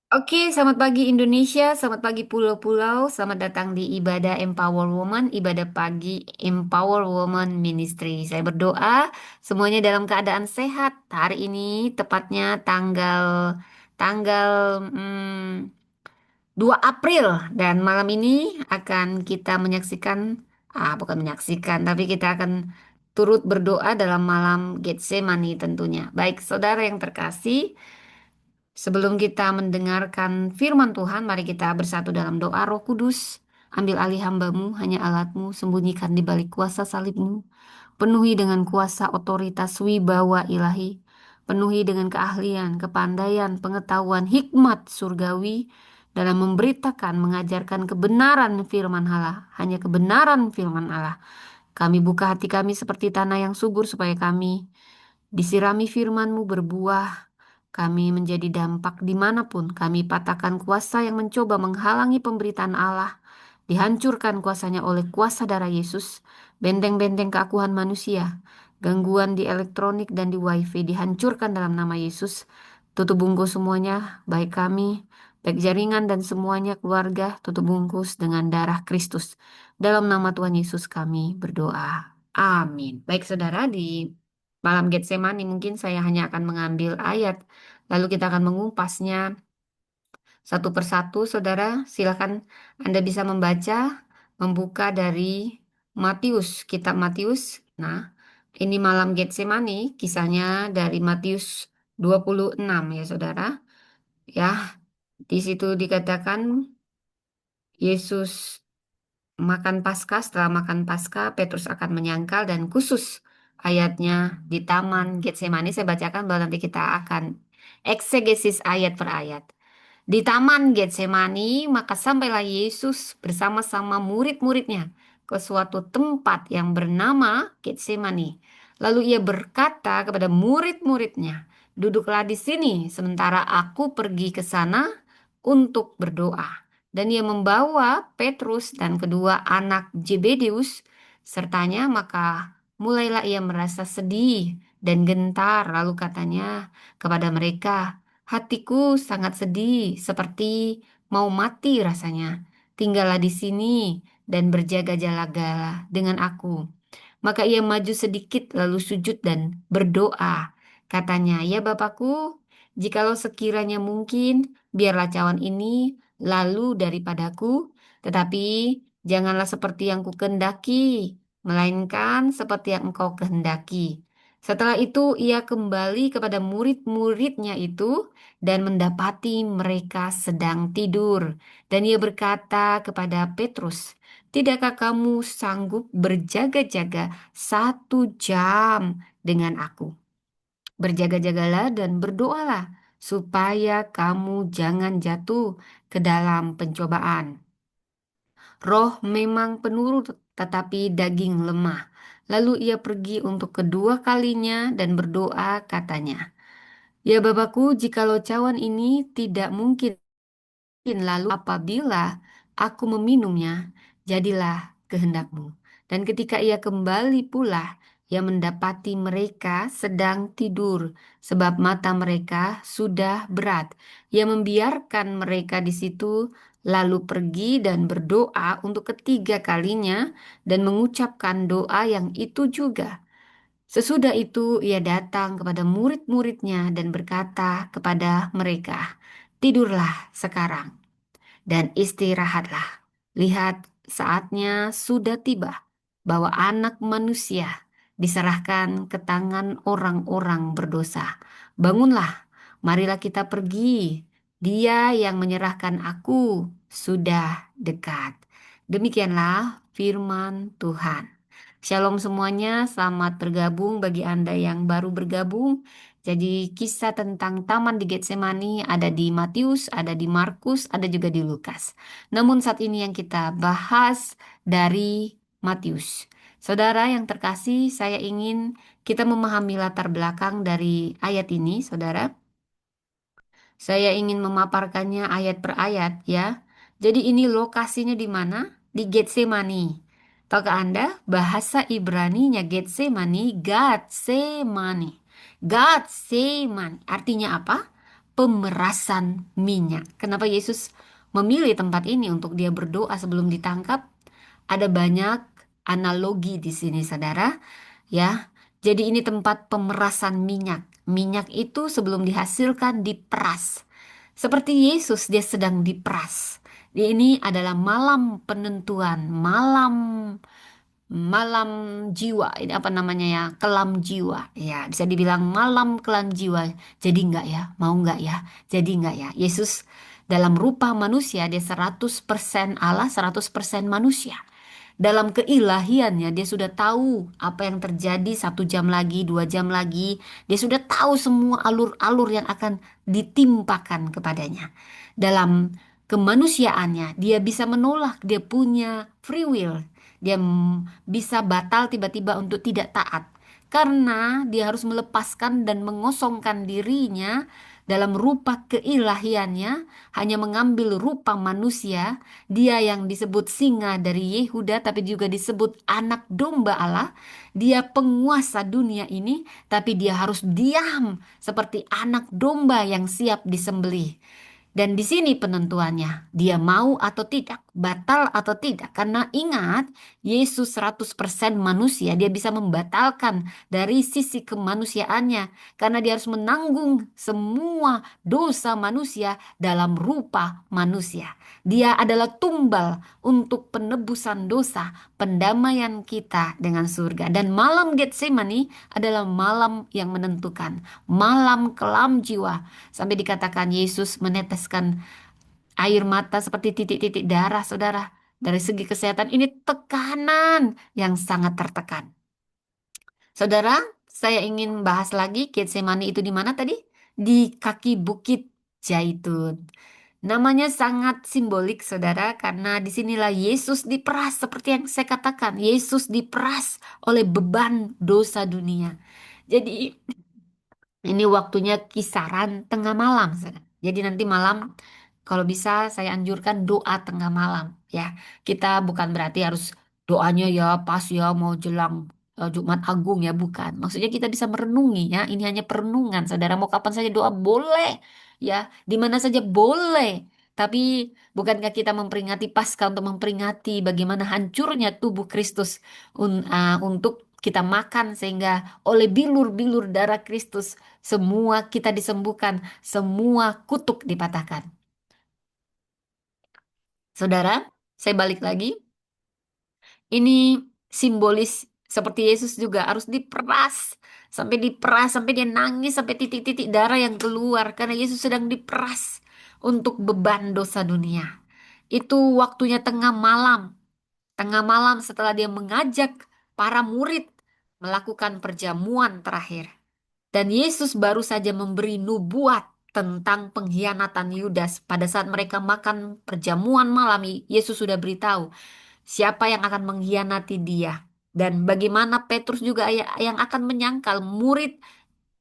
Oke, selamat pagi Indonesia, selamat pagi pulau-pulau, selamat datang di ibadah Empower Woman, ibadah pagi Empower Woman Ministry. Saya berdoa semuanya dalam keadaan sehat. Hari ini tepatnya tanggal tanggal hmm, 2 April dan malam ini akan kita menyaksikan, bukan menyaksikan, tapi kita akan turut berdoa dalam malam Getsemani tentunya. Baik, saudara yang terkasih. Sebelum kita mendengarkan firman Tuhan, mari kita bersatu dalam doa. Roh Kudus, ambil alih hambamu, hanya alatmu, sembunyikan di balik kuasa salibmu, penuhi dengan kuasa otoritas wibawa ilahi, penuhi dengan keahlian, kepandaian, pengetahuan, hikmat surgawi, dalam memberitakan, mengajarkan kebenaran firman Allah, hanya kebenaran firman Allah. Kami buka hati kami seperti tanah yang subur supaya kami disirami firman-Mu berbuah. Kami menjadi dampak dimanapun. Kami patahkan kuasa yang mencoba menghalangi pemberitaan Allah. Dihancurkan kuasanya oleh kuasa darah Yesus. Benteng-benteng keakuhan manusia. Gangguan di elektronik dan di wifi dihancurkan dalam nama Yesus. Tutup bungkus semuanya, baik kami, baik jaringan dan semuanya keluarga, tutup bungkus dengan darah Kristus. Dalam nama Tuhan Yesus kami berdoa. Amin. Baik saudara, di malam Getsemani mungkin saya hanya akan mengambil ayat, lalu kita akan mengupasnya satu persatu. Saudara, silakan Anda bisa membaca, membuka dari Matius, kitab Matius. Nah, ini malam Getsemani, kisahnya dari Matius 26 ya saudara. Ya, di situ dikatakan Yesus makan Paskah. Setelah makan Paskah, Petrus akan menyangkal dan khusus ayatnya di Taman Getsemani. Saya bacakan bahwa nanti kita akan eksegesis ayat per ayat. Di Taman Getsemani, maka sampailah Yesus bersama-sama murid-muridnya ke suatu tempat yang bernama Getsemani. Lalu ia berkata kepada murid-muridnya, "Duduklah di sini sementara aku pergi ke sana untuk berdoa." Dan ia membawa Petrus dan kedua anak Zebedeus sertanya, maka mulailah ia merasa sedih dan gentar. Lalu katanya kepada mereka, "Hatiku sangat sedih, seperti mau mati rasanya. Tinggallah di sini dan berjaga-jaga dengan aku." Maka ia maju sedikit lalu sujud dan berdoa. Katanya, "Ya Bapakku, jikalau sekiranya mungkin, biarlah cawan ini lalu daripadaku, tetapi janganlah seperti yang kukendaki, melainkan seperti yang engkau kehendaki." Setelah itu ia kembali kepada murid-muridnya itu dan mendapati mereka sedang tidur. Dan ia berkata kepada Petrus, "Tidakkah kamu sanggup berjaga-jaga 1 jam dengan aku? Berjaga-jagalah dan berdoalah supaya kamu jangan jatuh ke dalam pencobaan. Roh memang penurut, tetapi daging lemah." Lalu ia pergi untuk kedua kalinya dan berdoa katanya, "Ya Bapakku, jikalau cawan ini tidak mungkin, lalu apabila aku meminumnya, jadilah kehendakmu." Dan ketika ia kembali pula, ia mendapati mereka sedang tidur, sebab mata mereka sudah berat. Ia membiarkan mereka di situ, lalu pergi dan berdoa untuk ketiga kalinya, dan mengucapkan doa yang itu juga. Sesudah itu ia datang kepada murid-muridnya dan berkata kepada mereka, "Tidurlah sekarang dan istirahatlah. Lihat, saatnya sudah tiba bahwa Anak Manusia diserahkan ke tangan orang-orang berdosa. Bangunlah, marilah kita pergi. Dia yang menyerahkan aku sudah dekat." Demikianlah firman Tuhan. Shalom semuanya, selamat bergabung bagi Anda yang baru bergabung. Jadi kisah tentang Taman di Getsemani ada di Matius, ada di Markus, ada juga di Lukas. Namun saat ini yang kita bahas dari Matius. Saudara yang terkasih, saya ingin kita memahami latar belakang dari ayat ini, saudara. Saya ingin memaparkannya ayat per ayat ya. Jadi ini lokasinya di mana? Di Getsemani. Tahukah Anda bahasa Ibraninya Getsemani, Gatsemani. Gatsemani artinya apa? pemerasan minyak. Kenapa Yesus memilih tempat ini untuk dia berdoa sebelum ditangkap? Ada banyak analogi di sini, saudara. Ya, jadi ini tempat pemerasan minyak. Minyak itu sebelum dihasilkan diperas. Seperti Yesus, dia sedang diperas. Ini adalah malam penentuan, malam malam jiwa. Ini apa namanya ya? Kelam jiwa. Ya, bisa dibilang malam kelam jiwa. Jadi enggak ya? Mau enggak ya? Jadi enggak ya? Yesus dalam rupa manusia, dia 100% Allah, 100% manusia. Dalam keilahiannya, dia sudah tahu apa yang terjadi 1 jam lagi, 2 jam lagi. Dia sudah tahu semua alur-alur yang akan ditimpakan kepadanya. Dalam kemanusiaannya, dia bisa menolak, dia punya free will. Dia bisa batal tiba-tiba untuk tidak taat. Karena dia harus melepaskan dan mengosongkan dirinya dalam rupa keilahiannya, hanya mengambil rupa manusia, dia yang disebut singa dari Yehuda, tapi juga disebut anak domba Allah. Dia penguasa dunia ini, tapi dia harus diam seperti anak domba yang siap disembelih. Dan di sini penentuannya, dia mau atau tidak, batal atau tidak. Karena ingat, Yesus 100% manusia, dia bisa membatalkan dari sisi kemanusiaannya. Karena dia harus menanggung semua dosa manusia dalam rupa manusia. Dia adalah tumbal untuk penebusan dosa, pendamaian kita dengan surga. Dan malam Getsemani adalah malam yang menentukan, malam kelam jiwa. Sampai dikatakan Yesus meneteskan air mata seperti titik-titik darah, saudara. Dari segi kesehatan ini tekanan yang sangat tertekan. Saudara, saya ingin bahas lagi Getsemani itu di mana tadi? Di kaki Bukit Zaitun. Namanya sangat simbolik, saudara, karena disinilah Yesus diperas seperti yang saya katakan. Yesus diperas oleh beban dosa dunia. Jadi ini waktunya kisaran tengah malam, saudara. Jadi nanti malam kalau bisa saya anjurkan doa tengah malam ya. Kita bukan berarti harus doanya ya pas ya mau jelang Jumat Agung ya, bukan. Maksudnya kita bisa merenungi ya. Ini hanya perenungan. Saudara mau kapan saja doa boleh ya, di mana saja boleh. Tapi bukankah kita memperingati Paskah untuk memperingati bagaimana hancurnya tubuh Kristus untuk kita makan sehingga oleh bilur-bilur darah Kristus semua kita disembuhkan, semua kutuk dipatahkan. Saudara, saya balik lagi. Ini simbolis seperti Yesus juga harus diperas, sampai dia nangis, sampai titik-titik darah yang keluar karena Yesus sedang diperas untuk beban dosa dunia. Itu waktunya tengah malam setelah dia mengajak para murid melakukan perjamuan terakhir. Dan Yesus baru saja memberi nubuat tentang pengkhianatan Yudas. Pada saat mereka makan perjamuan malam, Yesus sudah beritahu siapa yang akan mengkhianati dia. Dan bagaimana Petrus juga yang akan menyangkal murid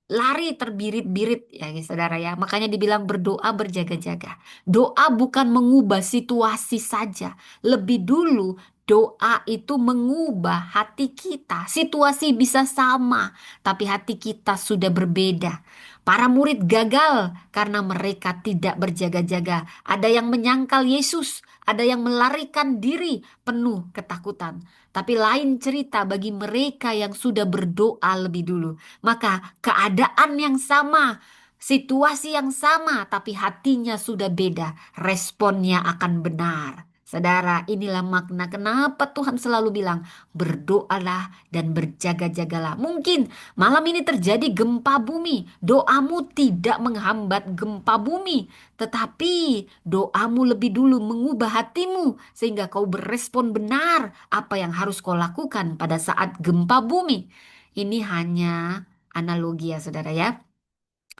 lari terbirit-birit ya guys, saudara ya. Makanya dibilang berdoa berjaga-jaga. Doa bukan mengubah situasi saja. Lebih dulu doa itu mengubah hati kita. Situasi bisa sama, tapi hati kita sudah berbeda. Para murid gagal karena mereka tidak berjaga-jaga. Ada yang menyangkal Yesus, ada yang melarikan diri penuh ketakutan. Tapi lain cerita bagi mereka yang sudah berdoa lebih dulu. Maka keadaan yang sama, situasi yang sama, tapi hatinya sudah beda. Responnya akan benar. Saudara, inilah makna kenapa Tuhan selalu bilang, berdoalah dan berjaga-jagalah. Mungkin malam ini terjadi gempa bumi. Doamu tidak menghambat gempa bumi. Tetapi doamu lebih dulu mengubah hatimu. Sehingga kau berespon benar apa yang harus kau lakukan pada saat gempa bumi. Ini hanya analogi ya saudara ya.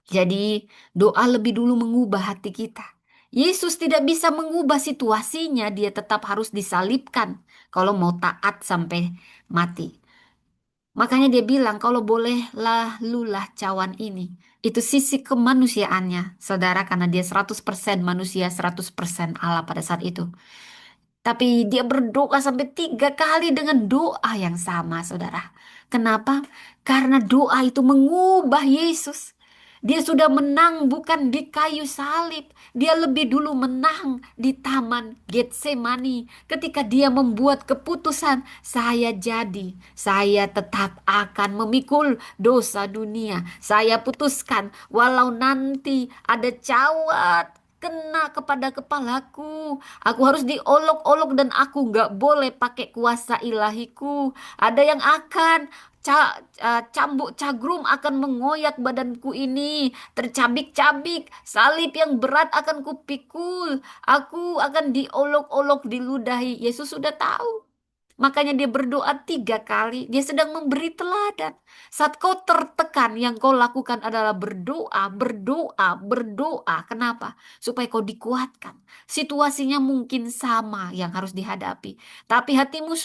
Jadi doa lebih dulu mengubah hati kita. Yesus tidak bisa mengubah situasinya, dia tetap harus disalibkan kalau mau taat sampai mati. Makanya dia bilang kalau bolehlah lulah cawan ini. Itu sisi kemanusiaannya, saudara, karena dia 100% manusia, 100% Allah pada saat itu. Tapi dia berdoa sampai 3 kali dengan doa yang sama, saudara. Kenapa? Karena doa itu mengubah Yesus. Dia sudah menang bukan di kayu salib. Dia lebih dulu menang di Taman Getsemani. Ketika dia membuat keputusan, saya tetap akan memikul dosa dunia. Saya putuskan, walau nanti ada cawat kena kepada kepalaku. Aku harus diolok-olok dan aku nggak boleh pakai kuasa ilahiku. Ada yang akan cambuk cagrum akan mengoyak badanku ini, tercabik-cabik, salib yang berat akan kupikul, aku akan diolok-olok diludahi. Yesus sudah tahu. Makanya dia berdoa 3 kali. Dia sedang memberi teladan. Saat kau tertekan, yang kau lakukan adalah berdoa, berdoa, berdoa. Kenapa? Supaya kau dikuatkan. Situasinya mungkin sama yang harus dihadapi. Tapi hatimu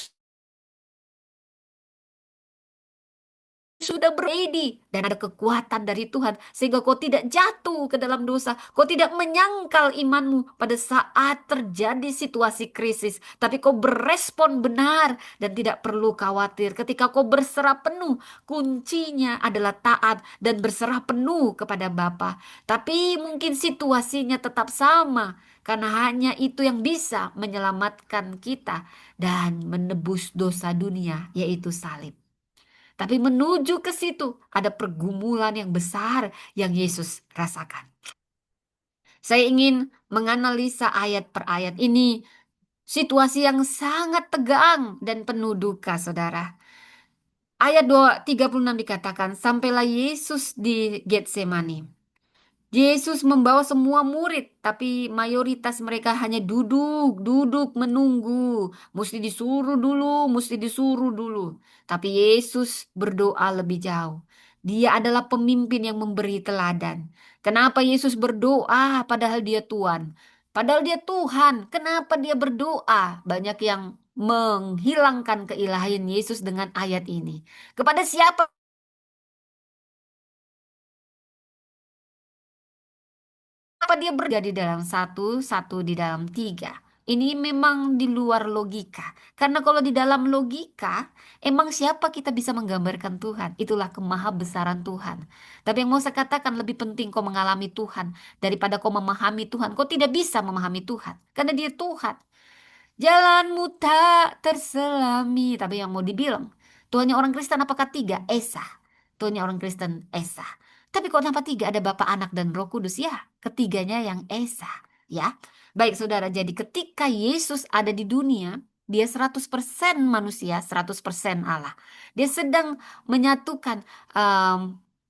sudah beredi dan ada kekuatan dari Tuhan sehingga kau tidak jatuh ke dalam dosa, kau tidak menyangkal imanmu pada saat terjadi situasi krisis, tapi kau berespon benar dan tidak perlu khawatir. Ketika kau berserah penuh, kuncinya adalah taat dan berserah penuh kepada Bapa. Tapi mungkin situasinya tetap sama karena hanya itu yang bisa menyelamatkan kita dan menebus dosa dunia, yaitu salib. Tapi menuju ke situ ada pergumulan yang besar yang Yesus rasakan. Saya ingin menganalisa ayat per ayat ini, situasi yang sangat tegang dan penuh duka, saudara. Ayat 36 dikatakan, sampailah Yesus di Getsemani. Yesus membawa semua murid, tapi mayoritas mereka hanya duduk, duduk menunggu. Mesti disuruh dulu. Tapi Yesus berdoa lebih jauh. Dia adalah pemimpin yang memberi teladan. Kenapa Yesus berdoa padahal dia Tuhan? Padahal dia Tuhan, kenapa dia berdoa? Banyak yang menghilangkan keilahian Yesus dengan ayat ini. Kepada siapa apa dia berada di dalam satu, satu di dalam tiga? Ini memang di luar logika. Karena kalau di dalam logika, emang siapa kita bisa menggambarkan Tuhan? Itulah kemahabesaran Tuhan. Tapi yang mau saya katakan lebih penting kau mengalami Tuhan daripada kau memahami Tuhan. Kau tidak bisa memahami Tuhan. Karena dia Tuhan. Jalanmu tak terselami. Tapi yang mau dibilang, Tuhannya orang Kristen apakah tiga? Esa. Tuhannya orang Kristen Esa. Tapi kok kenapa tiga? Ada Bapa, Anak, dan Roh Kudus ya. Ketiganya yang Esa. Ya. Baik saudara, jadi ketika Yesus ada di dunia, dia 100% manusia, 100% Allah. Dia sedang menyatukan,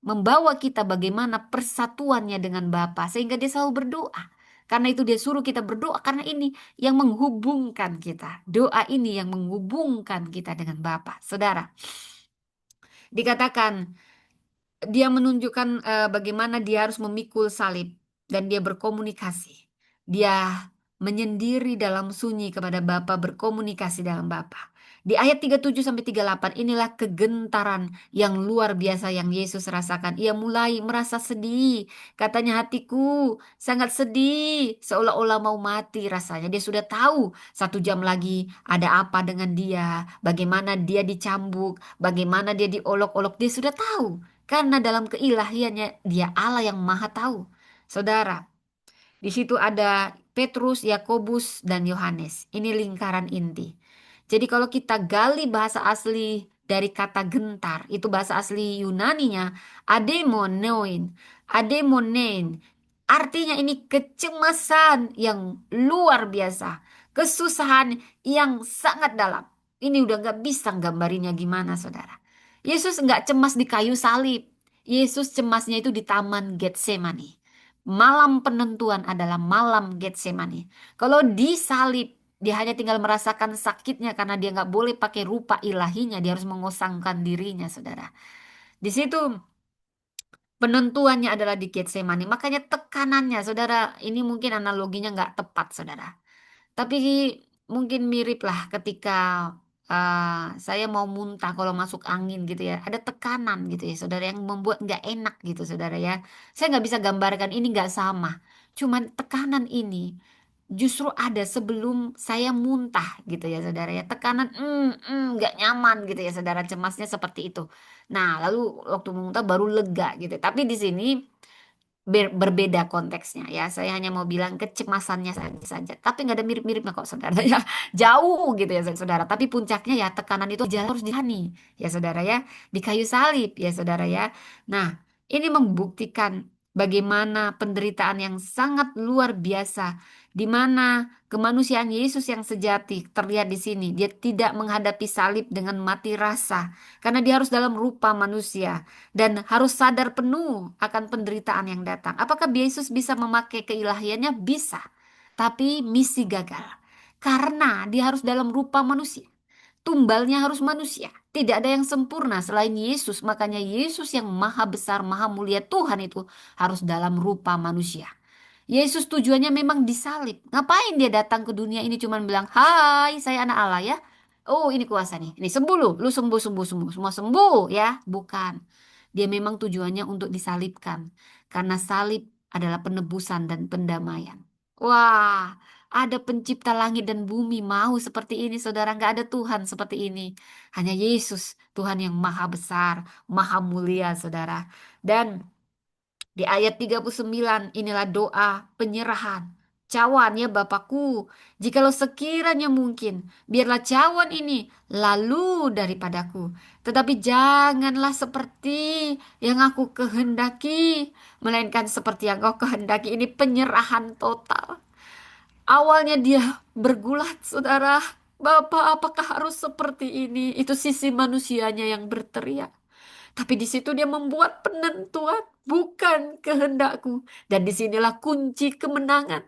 membawa kita bagaimana persatuannya dengan Bapa. Sehingga dia selalu berdoa. Karena itu dia suruh kita berdoa. Karena ini yang menghubungkan kita. Doa ini yang menghubungkan kita dengan Bapa. Saudara, dikatakan dia menunjukkan bagaimana dia harus memikul salib dan dia berkomunikasi. Dia menyendiri dalam sunyi kepada Bapa, berkomunikasi dalam Bapa. Di ayat 37 sampai 38 inilah kegentaran yang luar biasa yang Yesus rasakan. Ia mulai merasa sedih. Katanya hatiku sangat sedih, seolah-olah mau mati rasanya. Dia sudah tahu 1 jam lagi ada apa dengan dia, bagaimana dia dicambuk, bagaimana dia diolok-olok. Dia sudah tahu. Karena dalam keilahiannya dia Allah yang maha tahu. Saudara, di situ ada Petrus, Yakobus, dan Yohanes. Ini lingkaran inti. Jadi kalau kita gali bahasa asli dari kata gentar, itu bahasa asli Yunaninya ademonein. Ademonein. Artinya ini kecemasan yang luar biasa. Kesusahan yang sangat dalam. Ini udah gak bisa gambarinnya gimana saudara. Yesus nggak cemas di kayu salib. Yesus cemasnya itu di Taman Getsemani. Malam penentuan adalah malam Getsemani. Kalau disalib, dia hanya tinggal merasakan sakitnya karena dia nggak boleh pakai rupa ilahinya. Dia harus mengosangkan dirinya, saudara. Di situ penentuannya adalah di Getsemani. Makanya tekanannya, saudara, ini mungkin analoginya nggak tepat, saudara. Tapi mungkin mirip lah ketika saya mau muntah kalau masuk angin gitu ya. Ada tekanan gitu ya saudara yang membuat nggak enak gitu saudara ya. Saya nggak bisa gambarkan ini nggak sama. Cuman tekanan ini justru ada sebelum saya muntah gitu ya saudara ya. Tekanan nggak nyaman gitu ya saudara, cemasnya seperti itu. Nah lalu waktu muntah baru lega gitu. Tapi di sini berbeda konteksnya ya. Saya hanya mau bilang kecemasannya saja. Tapi nggak ada mirip-miripnya kok saudara ya. Jauh gitu ya saudara. Tapi puncaknya ya tekanan itu jalan harus dihani ya saudara ya. Di kayu salib ya saudara ya. Nah, ini membuktikan bagaimana penderitaan yang sangat luar biasa. Di mana kemanusiaan Yesus yang sejati terlihat di sini. Dia tidak menghadapi salib dengan mati rasa. Karena dia harus dalam rupa manusia dan harus sadar penuh akan penderitaan yang datang. Apakah Yesus bisa memakai keilahiannya? Bisa. Tapi misi gagal. Karena dia harus dalam rupa manusia. Tumbalnya harus manusia. Tidak ada yang sempurna selain Yesus. Makanya Yesus yang maha besar, maha mulia Tuhan itu harus dalam rupa manusia. Yesus tujuannya memang disalib. Ngapain dia datang ke dunia ini cuman bilang, "Hai, saya anak Allah ya. Oh, ini kuasa nih. Ini sembuh lu sembuh, sembuh, sembuh. Semua sembuh ya." Bukan. Dia memang tujuannya untuk disalibkan. Karena salib adalah penebusan dan pendamaian. Wah, ada pencipta langit dan bumi mau seperti ini, saudara. Nggak ada Tuhan seperti ini. Hanya Yesus, Tuhan yang maha besar, maha mulia, saudara. Dan di ayat 39 inilah doa penyerahan. Cawan ya Bapakku, jikalau sekiranya mungkin, biarlah cawan ini lalu daripadaku. Tetapi janganlah seperti yang aku kehendaki, melainkan seperti yang kau kehendaki. Ini penyerahan total. Awalnya dia bergulat, saudara. Bapak, apakah harus seperti ini? Itu sisi manusianya yang berteriak. Tapi di situ dia membuat penentuan, bukan kehendakku. Dan disinilah kunci kemenangan.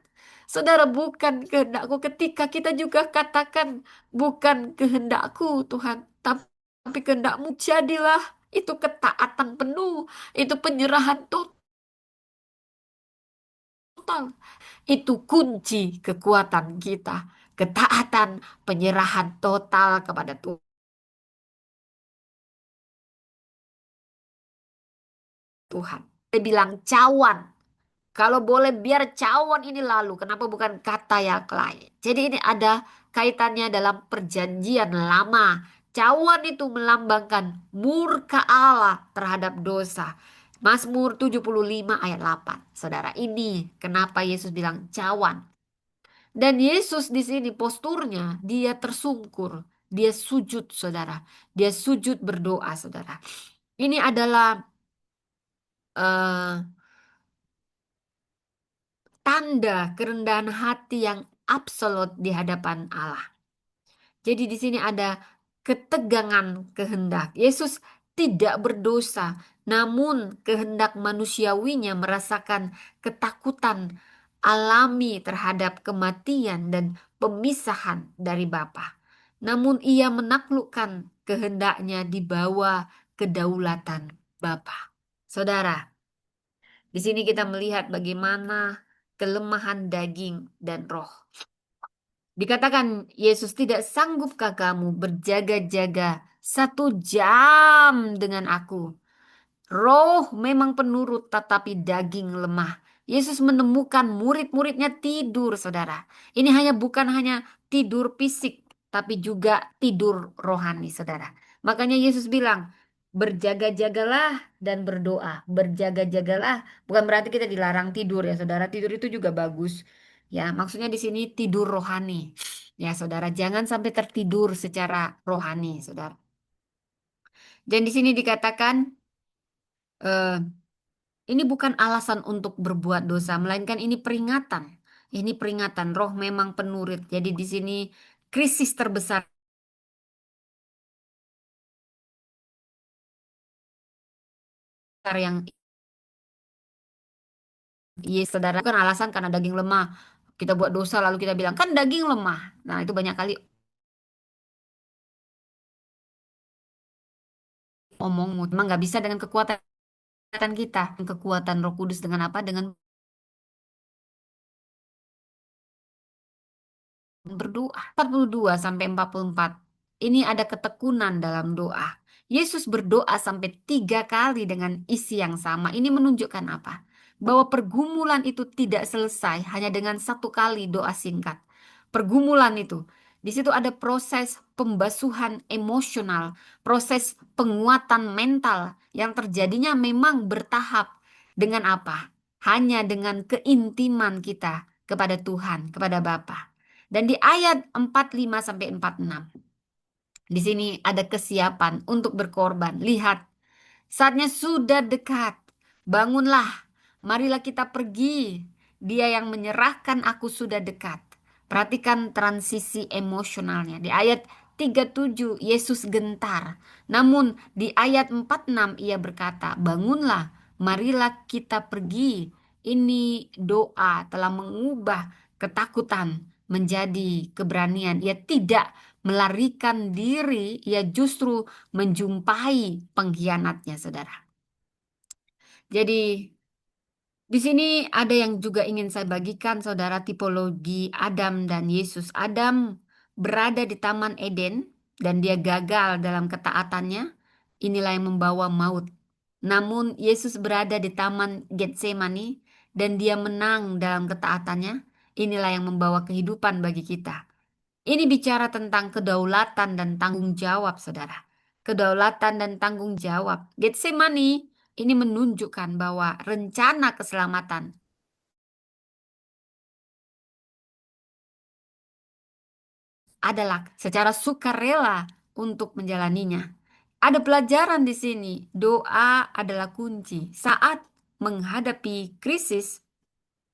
Saudara, bukan kehendakku. Ketika kita juga katakan, bukan kehendakku Tuhan, tapi kehendakmu jadilah. Itu ketaatan penuh, itu penyerahan total. Itu kunci kekuatan kita. Ketaatan, penyerahan total kepada Tuhan. Dia bilang cawan. Kalau boleh biar cawan ini lalu. Kenapa bukan kata yang lain? Jadi ini ada kaitannya dalam perjanjian lama. Cawan itu melambangkan murka Allah terhadap dosa. Mazmur 75 ayat 8. Saudara, ini kenapa Yesus bilang cawan. Dan Yesus di sini posturnya dia tersungkur. Dia sujud, saudara. Dia sujud berdoa, saudara. Ini adalah eh, tanda kerendahan hati yang absolut di hadapan Allah. Jadi di sini ada ketegangan kehendak. Yesus tidak berdosa, namun kehendak manusiawinya merasakan ketakutan alami terhadap kematian dan pemisahan dari Bapa. Namun ia menaklukkan kehendaknya di bawah kedaulatan Bapa. Saudara, di sini kita melihat bagaimana kelemahan daging dan roh. Dikatakan Yesus tidak sanggupkah kamu berjaga-jaga 1 jam dengan aku? Roh memang penurut tetapi daging lemah. Yesus menemukan murid-muridnya tidur, saudara. Ini bukan hanya tidur fisik, tapi juga tidur rohani, saudara. Makanya Yesus bilang, berjaga-jagalah dan berdoa. Berjaga-jagalah bukan berarti kita dilarang tidur ya, saudara. Tidur itu juga bagus. Ya, maksudnya di sini tidur rohani. Ya, saudara, jangan sampai tertidur secara rohani, saudara. Dan di sini dikatakan eh, ini bukan alasan untuk berbuat dosa, melainkan ini peringatan. Ini peringatan, roh memang penurut. Jadi di sini krisis terbesar yang iya saudara bukan alasan karena daging lemah. Kita buat dosa lalu kita bilang kan daging lemah. Nah itu banyak kali omong, memang nggak bisa dengan kekuatan kita. Kekuatan Roh Kudus dengan apa? Dengan berdoa. 42 sampai 44. Ini ada ketekunan dalam doa. Yesus berdoa sampai 3 kali dengan isi yang sama. Ini menunjukkan apa? Bahwa pergumulan itu tidak selesai hanya dengan 1 kali doa singkat. Pergumulan itu. Di situ ada proses pembasuhan emosional, proses penguatan mental yang terjadinya memang bertahap. Dengan apa? hanya dengan keintiman kita kepada Tuhan, kepada Bapa. Dan di ayat 45 sampai 46, di sini ada kesiapan untuk berkorban. Lihat, saatnya sudah dekat. Bangunlah, marilah kita pergi. Dia yang menyerahkan aku sudah dekat. Perhatikan transisi emosionalnya. Di ayat 37 Yesus gentar. Namun di ayat 46 ia berkata, bangunlah, marilah kita pergi. Ini doa telah mengubah ketakutan menjadi keberanian. Ia tidak melarikan diri, ia justru menjumpai pengkhianatnya, saudara. Jadi di sini ada yang juga ingin saya bagikan, saudara, tipologi Adam dan Yesus. Adam berada di Taman Eden dan dia gagal dalam ketaatannya. Inilah yang membawa maut. Namun Yesus berada di Taman Getsemani dan dia menang dalam ketaatannya. Inilah yang membawa kehidupan bagi kita. Ini bicara tentang kedaulatan dan tanggung jawab, saudara. Kedaulatan dan tanggung jawab. Getsemani ini menunjukkan bahwa rencana keselamatan adalah secara sukarela untuk menjalaninya. Ada pelajaran di sini. Doa adalah kunci. Saat menghadapi krisis,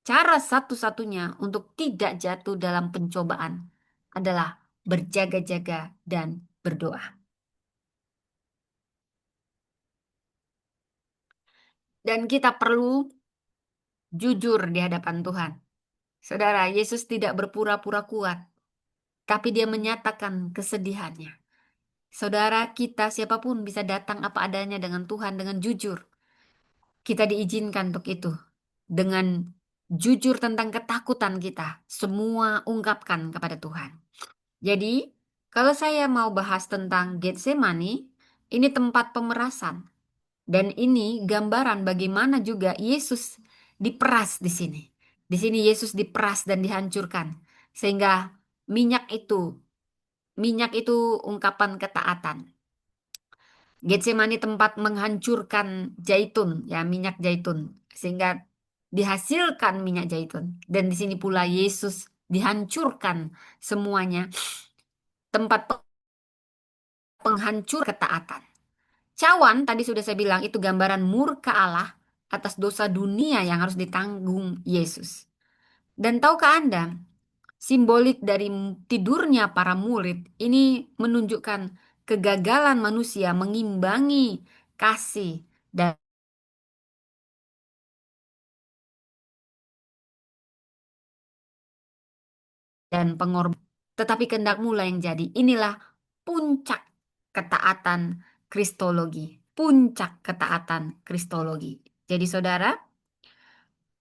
cara satu-satunya untuk tidak jatuh dalam pencobaan adalah berjaga-jaga dan berdoa. Dan kita perlu jujur di hadapan Tuhan. Saudara, Yesus tidak berpura-pura kuat, tapi dia menyatakan kesedihannya. Saudara, kita siapapun bisa datang apa adanya dengan Tuhan dengan jujur. Kita diizinkan untuk itu. Dengan jujur tentang ketakutan kita, semua ungkapkan kepada Tuhan. Jadi, kalau saya mau bahas tentang Getsemani, ini tempat pemerasan. Dan ini gambaran bagaimana juga Yesus diperas di sini. Di sini Yesus diperas dan dihancurkan. Sehingga minyak itu ungkapan ketaatan. Getsemani tempat menghancurkan zaitun, ya minyak zaitun. Sehingga dihasilkan minyak zaitun. Dan di sini pula Yesus dihancurkan semuanya. Tempat penghancur ketaatan. Cawan tadi sudah saya bilang itu gambaran murka Allah atas dosa dunia yang harus ditanggung Yesus. Dan tahukah Anda, simbolik dari tidurnya para murid ini menunjukkan kegagalan manusia mengimbangi kasih dan pengorbanan. Tetapi kehendak mula yang jadi. Inilah puncak ketaatan Kristologi. Puncak ketaatan Kristologi. Jadi saudara,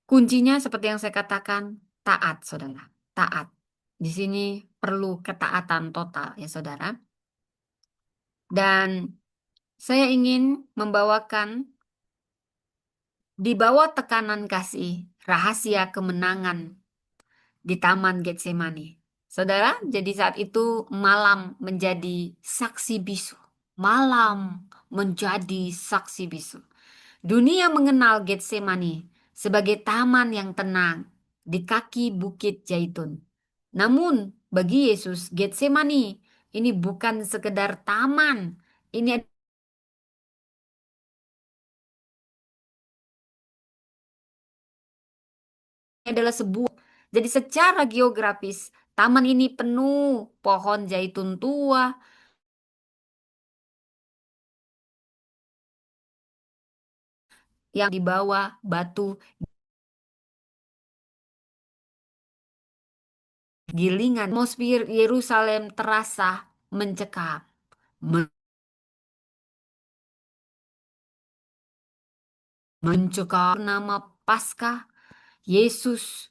kuncinya seperti yang saya katakan, taat, saudara. Taat. Di sini perlu ketaatan total, ya, saudara. Dan saya ingin membawakan di bawah tekanan kasih, rahasia kemenangan di Taman Getsemani. Saudara, jadi saat itu malam menjadi saksi bisu. Malam menjadi saksi bisu. Dunia mengenal Getsemani sebagai taman yang tenang di kaki Bukit Zaitun. Namun bagi Yesus, Getsemani ini bukan sekedar taman. Ini adalah sebuah. Jadi secara geografis, taman ini penuh pohon zaitun tua yang di bawah batu gilingan. Atmosfer Yerusalem terasa mencekam. Mencekam nama Paskah, Yesus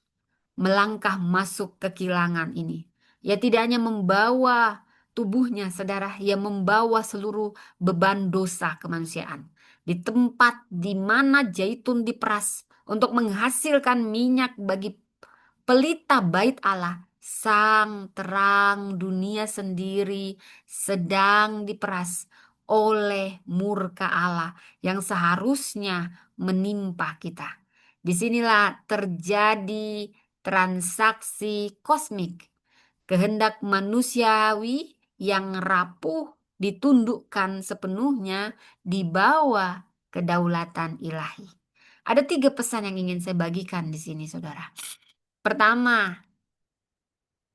melangkah masuk ke kilangan ini. Ia tidak hanya membawa tubuhnya, saudara, ia membawa seluruh beban dosa kemanusiaan. Di tempat di mana zaitun diperas untuk menghasilkan minyak bagi pelita bait Allah, sang terang dunia sendiri sedang diperas oleh murka Allah yang seharusnya menimpa kita. Disinilah terjadi transaksi kosmik. Kehendak manusiawi yang rapuh ditundukkan sepenuhnya di bawah kedaulatan ilahi. Ada tiga pesan yang ingin saya bagikan di sini, saudara. Pertama,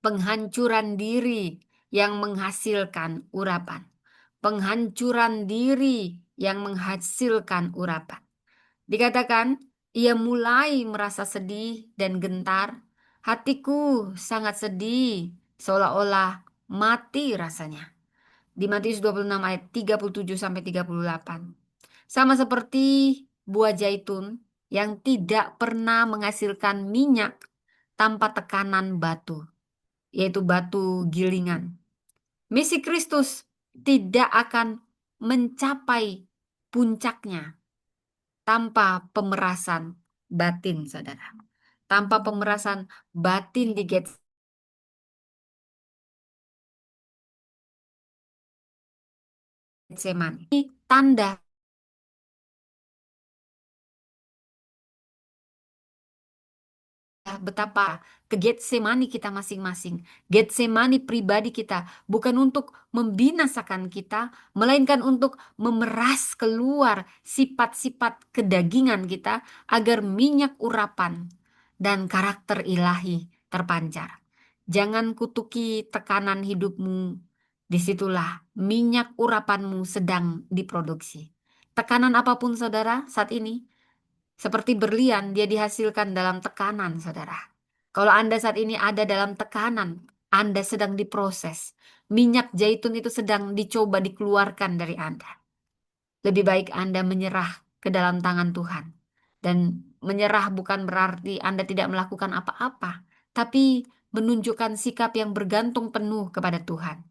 penghancuran diri yang menghasilkan urapan. Penghancuran diri yang menghasilkan urapan. Dikatakan, ia mulai merasa sedih dan gentar. Hatiku sangat sedih, seolah-olah mati rasanya. Di Matius 26 ayat 37 sampai 38. Sama seperti buah zaitun yang tidak pernah menghasilkan minyak tanpa tekanan batu, yaitu batu gilingan. Misi Kristus tidak akan mencapai puncaknya tanpa pemerasan batin, saudara. Tanpa pemerasan batin di Getsemani. Ini tanda betapa ke Getsemani kita masing-masing. Getsemani pribadi kita bukan untuk membinasakan kita, melainkan untuk memeras keluar sifat-sifat kedagingan kita agar minyak urapan dan karakter ilahi terpancar. Jangan kutuki tekanan hidupmu. Disitulah minyak urapanmu sedang diproduksi. Tekanan apapun saudara saat ini, seperti berlian, dia dihasilkan dalam tekanan, saudara. Kalau Anda saat ini ada dalam tekanan, Anda sedang diproses. Minyak zaitun itu sedang dicoba dikeluarkan dari Anda. Lebih baik Anda menyerah ke dalam tangan Tuhan. Dan menyerah bukan berarti Anda tidak melakukan apa-apa, tapi menunjukkan sikap yang bergantung penuh kepada Tuhan.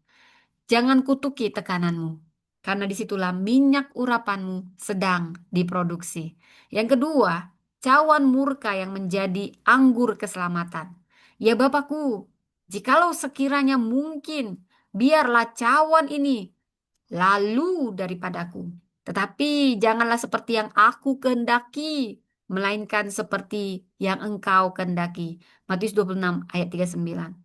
Jangan kutuki tekananmu, karena disitulah minyak urapanmu sedang diproduksi. Yang kedua, cawan murka yang menjadi anggur keselamatan. Ya Bapakku, jikalau sekiranya mungkin, biarlah cawan ini lalu daripadaku. Tetapi janganlah seperti yang aku kehendaki, melainkan seperti yang engkau kehendaki. Matius 26 ayat 39.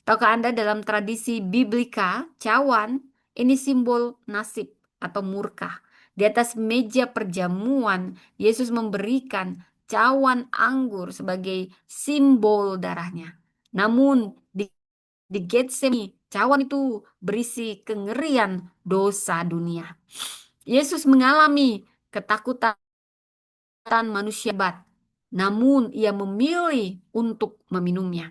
Tahukah Anda dalam tradisi biblika, cawan ini simbol nasib atau murka. Di atas meja perjamuan, Yesus memberikan cawan anggur sebagai simbol darahnya. Namun di Getsemani, cawan itu berisi kengerian dosa dunia. Yesus mengalami ketakutan manusia hebat, namun ia memilih untuk meminumnya.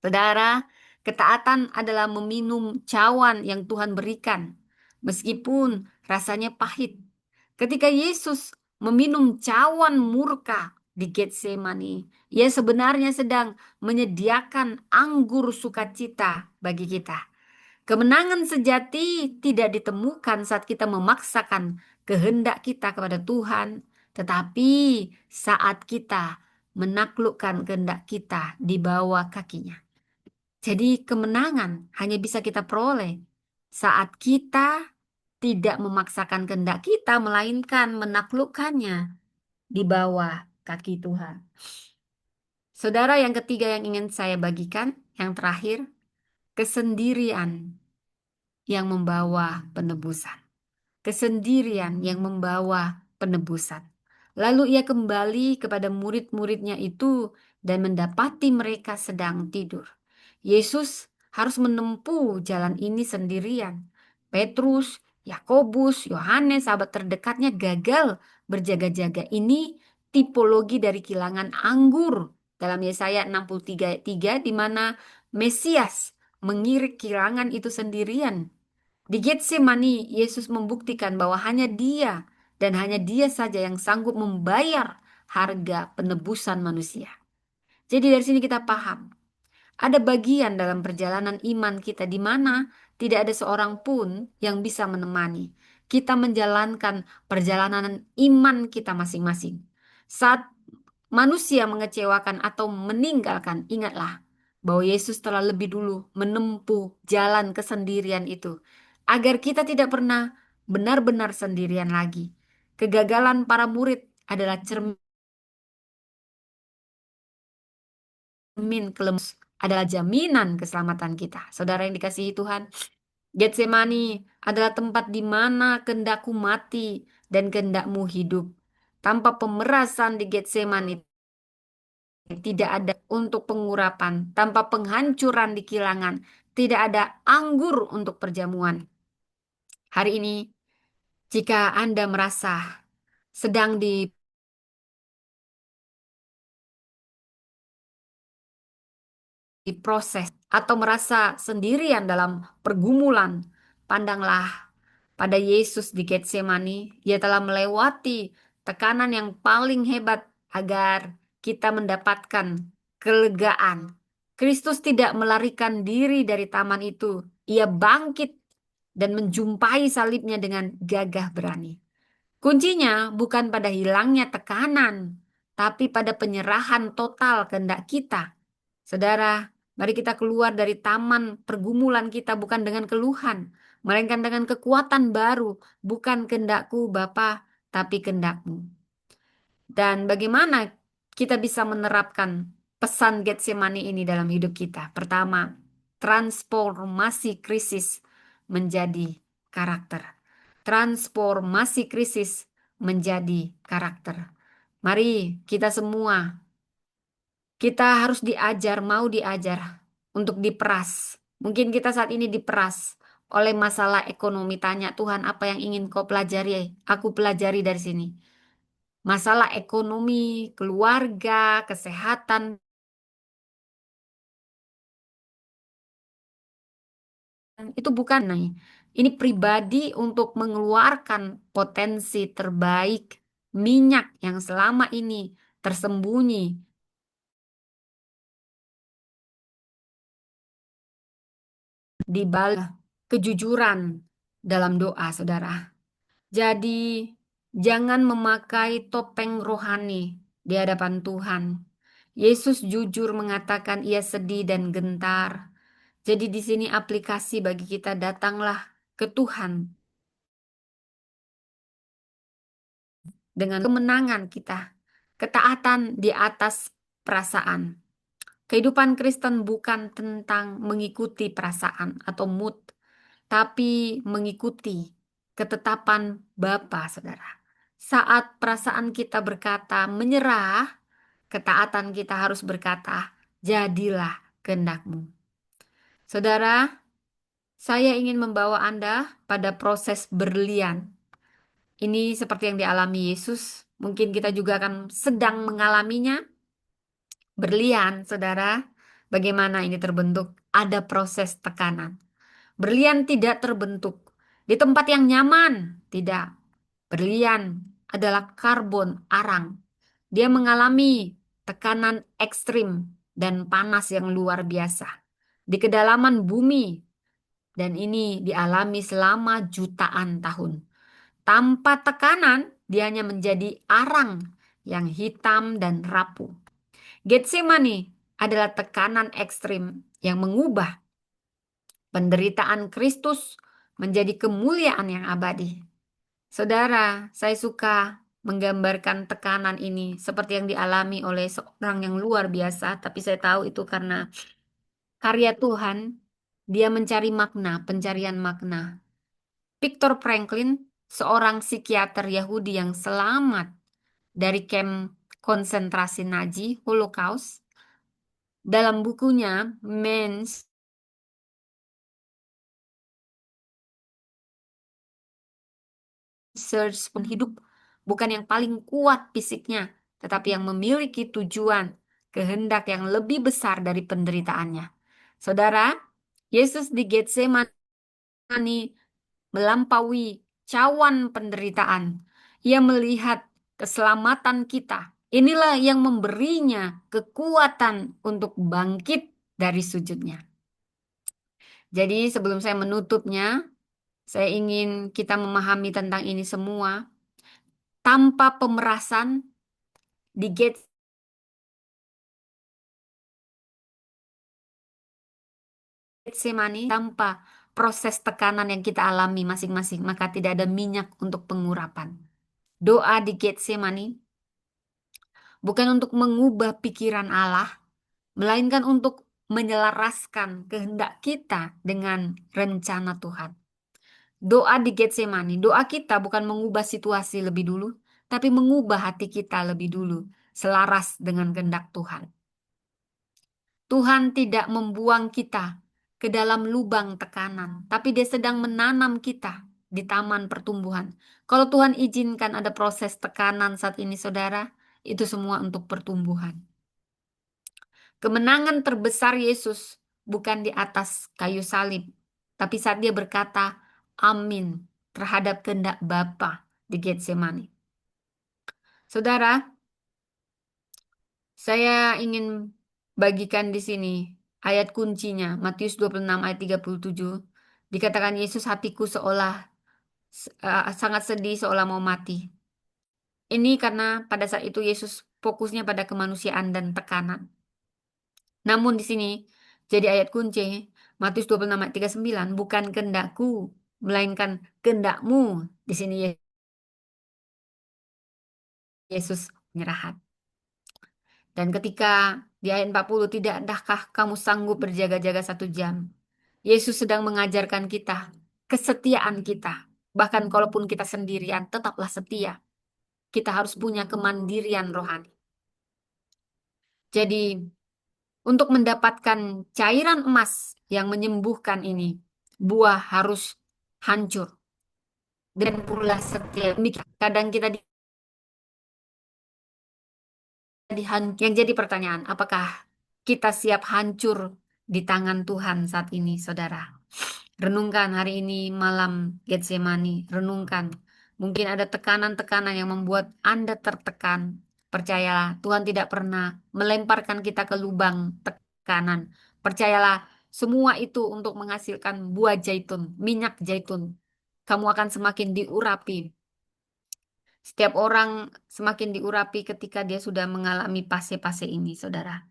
Saudara, ketaatan adalah meminum cawan yang Tuhan berikan, meskipun rasanya pahit. Ketika Yesus meminum cawan murka di Getsemani, ia sebenarnya sedang menyediakan anggur sukacita bagi kita. Kemenangan sejati tidak ditemukan saat kita memaksakan kehendak kita kepada Tuhan, tetapi saat kita menaklukkan kehendak kita di bawah kakinya. Jadi kemenangan hanya bisa kita peroleh saat kita tidak memaksakan kehendak kita, melainkan menaklukkannya di bawah kaki Tuhan. Saudara, yang ketiga yang ingin saya bagikan, yang terakhir, kesendirian yang membawa penebusan. Kesendirian yang membawa penebusan. Lalu ia kembali kepada murid-muridnya itu dan mendapati mereka sedang tidur. Yesus harus menempuh jalan ini sendirian. Petrus, Yakobus, Yohanes, sahabat terdekatnya gagal berjaga-jaga. Ini tipologi dari kilangan anggur dalam Yesaya 63 ayat 3, di mana Mesias mengirik kilangan itu sendirian. Di Getsemani, Yesus membuktikan bahwa hanya Dia dan hanya Dia saja yang sanggup membayar harga penebusan manusia. Jadi dari sini kita paham, ada bagian dalam perjalanan iman kita di mana tidak ada seorang pun yang bisa menemani. Kita menjalankan perjalanan iman kita masing-masing. Saat manusia mengecewakan atau meninggalkan, ingatlah bahwa Yesus telah lebih dulu menempuh jalan kesendirian itu, agar kita tidak pernah benar-benar sendirian lagi. Kegagalan para murid adalah cermin adalah jaminan keselamatan kita. Saudara yang dikasihi Tuhan, Getsemani adalah tempat di mana kehendakku mati dan kehendakmu hidup. Tanpa pemerasan di Getsemani tidak ada untuk pengurapan, tanpa penghancuran di kilangan, tidak ada anggur untuk perjamuan. Hari ini, jika Anda merasa sedang diproses atau merasa sendirian dalam pergumulan, pandanglah pada Yesus di Getsemani. Ia telah melewati tekanan yang paling hebat agar kita mendapatkan kelegaan. Kristus tidak melarikan diri dari taman itu. Ia bangkit dan menjumpai salibnya dengan gagah berani. Kuncinya bukan pada hilangnya tekanan, tapi pada penyerahan total kehendak kita. Saudara, mari kita keluar dari taman pergumulan kita bukan dengan keluhan, melainkan dengan kekuatan baru, bukan kehendakku Bapa, tapi kehendakmu. Dan bagaimana kita bisa menerapkan pesan Getsemani ini dalam hidup kita? Pertama, transformasi krisis menjadi karakter. Transformasi krisis menjadi karakter. Mari kita semua, kita harus diajar, mau diajar untuk diperas. Mungkin kita saat ini diperas oleh masalah ekonomi. Tanya Tuhan, apa yang ingin kau pelajari? Aku pelajari dari sini. Masalah ekonomi, keluarga, kesehatan, itu bukan nih. Ini pribadi untuk mengeluarkan potensi terbaik minyak yang selama ini tersembunyi di balik kejujuran dalam doa, saudara. Jadi, jangan memakai topeng rohani di hadapan Tuhan. Yesus jujur mengatakan ia sedih dan gentar. Jadi di sini aplikasi bagi kita, datanglah ke Tuhan dengan kemenangan kita, ketaatan di atas perasaan. Kehidupan Kristen bukan tentang mengikuti perasaan atau mood, tapi mengikuti ketetapan Bapa, saudara. Saat perasaan kita berkata menyerah, ketaatan kita harus berkata, jadilah kehendakmu. Saudara, saya ingin membawa Anda pada proses berlian. Ini seperti yang dialami Yesus. Mungkin kita juga akan sedang mengalaminya. Berlian, saudara. Bagaimana ini terbentuk? Ada proses tekanan. Berlian tidak terbentuk di tempat yang nyaman. Tidak. Berlian adalah karbon, arang. Dia mengalami tekanan ekstrim dan panas yang luar biasa. Di kedalaman bumi. Dan ini dialami selama jutaan tahun. Tanpa tekanan, dia hanya menjadi arang yang hitam dan rapuh. Getsemani adalah tekanan ekstrim yang mengubah penderitaan Kristus menjadi kemuliaan yang abadi. Saudara, saya suka menggambarkan tekanan ini seperti yang dialami oleh seorang yang luar biasa, tapi saya tahu itu karena karya Tuhan. Dia mencari makna, pencarian makna. Viktor Franklin, seorang psikiater Yahudi yang selamat dari kamp konsentrasi Nazi, Holocaust, dalam bukunya Men's Search hidup bukan yang paling kuat fisiknya, tetapi yang memiliki tujuan, kehendak yang lebih besar dari penderitaannya. Saudara, Yesus di Getsemani melampaui cawan penderitaan. Ia melihat keselamatan kita. Inilah yang memberinya kekuatan untuk bangkit dari sujudnya. Jadi sebelum saya menutupnya, saya ingin kita memahami tentang ini semua. Tanpa pemerasan di Getsemani, tanpa proses tekanan yang kita alami masing-masing, maka tidak ada minyak untuk pengurapan. Doa di Getsemani bukan untuk mengubah pikiran Allah, melainkan untuk menyelaraskan kehendak kita dengan rencana Tuhan. Doa di Getsemani, doa kita bukan mengubah situasi lebih dulu, tapi mengubah hati kita lebih dulu, selaras dengan kehendak Tuhan. Tuhan tidak membuang kita ke dalam lubang tekanan, tapi Dia sedang menanam kita di taman pertumbuhan. Kalau Tuhan izinkan ada proses tekanan saat ini, saudara, itu semua untuk pertumbuhan. Kemenangan terbesar Yesus bukan di atas kayu salib, tapi saat Dia berkata, "Amin" terhadap kehendak Bapa di Getsemani. Saudara, saya ingin bagikan di sini ayat kuncinya, Matius 26 ayat 37. Dikatakan Yesus, hatiku seolah sangat sedih seolah mau mati. Ini karena pada saat itu Yesus fokusnya pada kemanusiaan dan tekanan. Namun di sini jadi ayat kunci, Matius 26 ayat 39, bukan kehendakku, melainkan kehendakmu. Di sini Yesus menyerahkan. Dan ketika di ayat 40, tidakkah kamu sanggup berjaga-jaga 1 jam? Yesus sedang mengajarkan kita kesetiaan kita. Bahkan kalaupun kita sendirian, tetaplah setia. Kita harus punya kemandirian rohani. Jadi, untuk mendapatkan cairan emas yang menyembuhkan ini, buah harus hancur. Dan pula setia. Kadang kita yang jadi pertanyaan, apakah kita siap hancur di tangan Tuhan saat ini, saudara? Renungkan hari ini malam Getsemani, renungkan. Mungkin ada tekanan-tekanan yang membuat Anda tertekan. Percayalah, Tuhan tidak pernah melemparkan kita ke lubang tekanan. Percayalah, semua itu untuk menghasilkan buah zaitun, minyak zaitun. Kamu akan semakin diurapi. Setiap orang semakin diurapi ketika dia sudah mengalami fase-fase ini, saudara.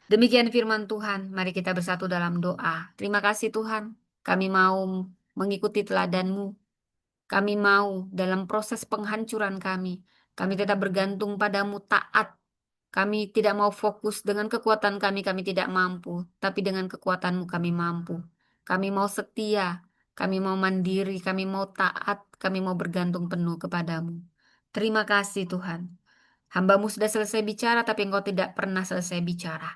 Demikian firman Tuhan. Mari kita bersatu dalam doa. Terima kasih Tuhan. Kami mau mengikuti teladan-Mu. Kami mau dalam proses penghancuran kami. Kami tetap bergantung padamu, taat. Kami tidak mau fokus dengan kekuatan kami tidak mampu. Tapi dengan kekuatan-Mu kami mampu. Kami mau setia. Kami mau mandiri. Kami mau taat. Kami mau bergantung penuh kepadamu. Terima kasih Tuhan. Hamba-Mu sudah selesai bicara, tapi Engkau tidak pernah selesai bicara.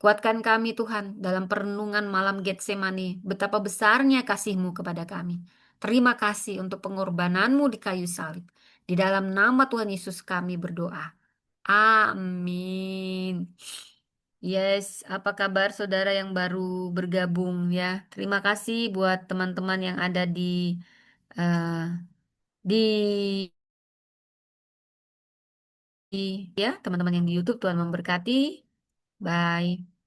Kuatkan kami Tuhan dalam perenungan malam Getsemani, betapa besarnya kasih-Mu kepada kami. Terima kasih untuk pengorbanan-Mu di kayu salib. Di dalam nama Tuhan Yesus kami berdoa. Amin. Yes, apa kabar saudara yang baru bergabung ya? Terima kasih buat teman-teman yang ada eh, di ya, teman-teman yang di YouTube. Tuhan memberkati. Bye.